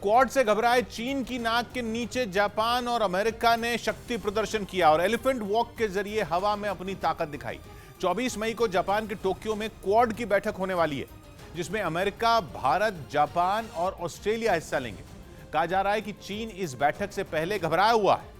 Quad से घबराए चीन की नाक के नीचे जापान और अमेरिका ने शक्ति प्रदर्शन किया और एलिफेंट वॉक के जरिए हवा में अपनी ताकत दिखाई। 24 मई को जापान के टोक्यो में क्वाड की बैठक होने वाली है, जिसमें अमेरिका, भारत, जापान और ऑस्ट्रेलिया हिस्सा लेंगे। कहा जा रहा है कि चीन इस बैठक से पहले घबराया हुआ है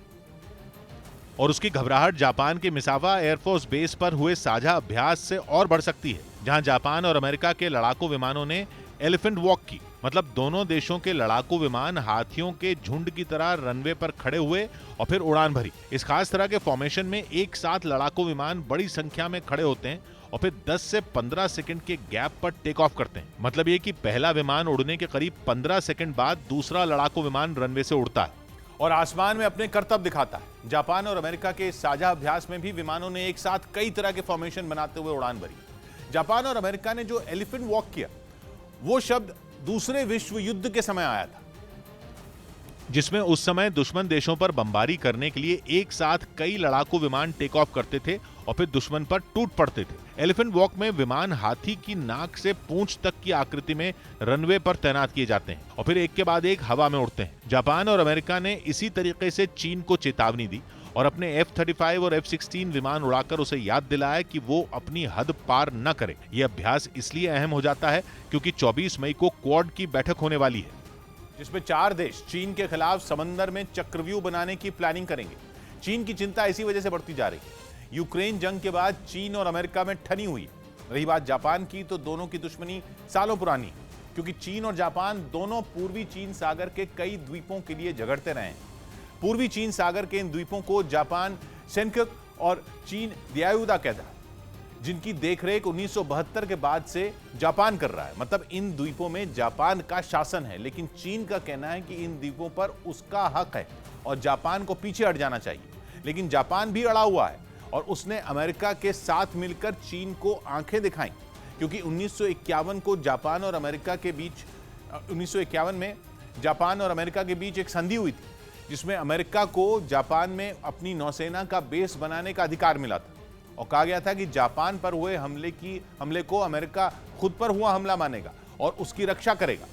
और उसकी घबराहट जापान के मिसावा एयरफोर्स बेस पर हुए साझा अभ्यास से और बढ़ सकती है, जहां जापान और अमेरिका के लड़ाकू विमानों ने एलिफेंट वॉक की। मतलब दोनों देशों के लड़ाकू विमान हाथियों के झुंड की तरह रनवे पर खड़े हुए और फिर उड़ान भरी। इस खास तरह के फॉर्मेशन में एक साथ लड़ाकू विमान बड़ी संख्या में खड़े होते हैं और फिर 10 से 15 सेकंड के गैप पर टेक ऑफ करते हैं। मतलब ये कि पहला विमान उड़ने के करीब 15 सेकंड बाद दूसरा लड़ाकू विमान रनवे से उड़ता है और आसमान में अपने करतब दिखाता है। जापान और अमेरिका के साझा अभ्यास में भी विमानों ने एक साथ कई तरह के फॉर्मेशन बनाते हुए उड़ान भरी। जापान और अमेरिका ने जो एलिफेंट वॉक किया, वो शब्द दूसरे विश्व युद्ध के समय आया था, जिसमें उस समय दुश्मन देशों पर बमबारी करने के लिए एक साथ कई लड़ाकू विमान टेक ऑफ करते थे और फिर दुश्मन पर टूट पड़ते थे। एलिफेंट वॉक में विमान हाथी की नाक से पूंछ तक की आकृति में रनवे पर तैनात किए जाते हैं और फिर एक के बाद एक हवा में उड़ते हैं। जापान और अमेरिका ने इसी तरीके से चीन को चेतावनी दी और अपने F-35 और F-16 विमान उड़ाकर उसे याद दिलाया कि वो अपनी हद पार न करे। यह अभ्यास इसलिए अहम हो जाता है क्योंकि 24 मई को क्वाड की बैठक होने वाली है, जिसमें 4 देश चीन के खिलाफ समंदर में चक्रव्यूह बनाने की प्लानिंग करेंगे। चीन की चिंता इसी वजह से बढ़ती जा रही है। यूक्रेन जंग के बाद चीन और अमेरिका में ठनी हुई। रही बात जापान की, तो दोनों की दुश्मनी सालों पुरानी है, क्योंकि चीन और जापान दोनों पूर्वी चीन सागर के कई द्वीपों के लिए झगड़ते रहे हैं। पूर्वी चीन सागर के इन द्वीपों को जापान सेन्काकू और चीन दियायुदा कहता है, जिनकी देखरेख 1972 के बाद से जापान कर रहा है। मतलब इन द्वीपों में जापान का शासन है, लेकिन चीन का कहना है कि इन द्वीपों पर उसका हक है और जापान को पीछे हट जाना चाहिए। लेकिन जापान भी अड़ा हुआ है और उसने अमेरिका के साथ मिलकर चीन को आंखें दिखाई, क्योंकि 1951 को जापान और अमेरिका के बीच 1951 में जापान और अमेरिका के बीच एक संधि हुई थी, जिसमें अमेरिका को जापान में अपनी नौसेना का बेस बनाने का अधिकार मिला था और कहा गया था कि जापान पर हुए हमले को अमेरिका खुद पर हुआ हमला मानेगा और उसकी रक्षा करेगा।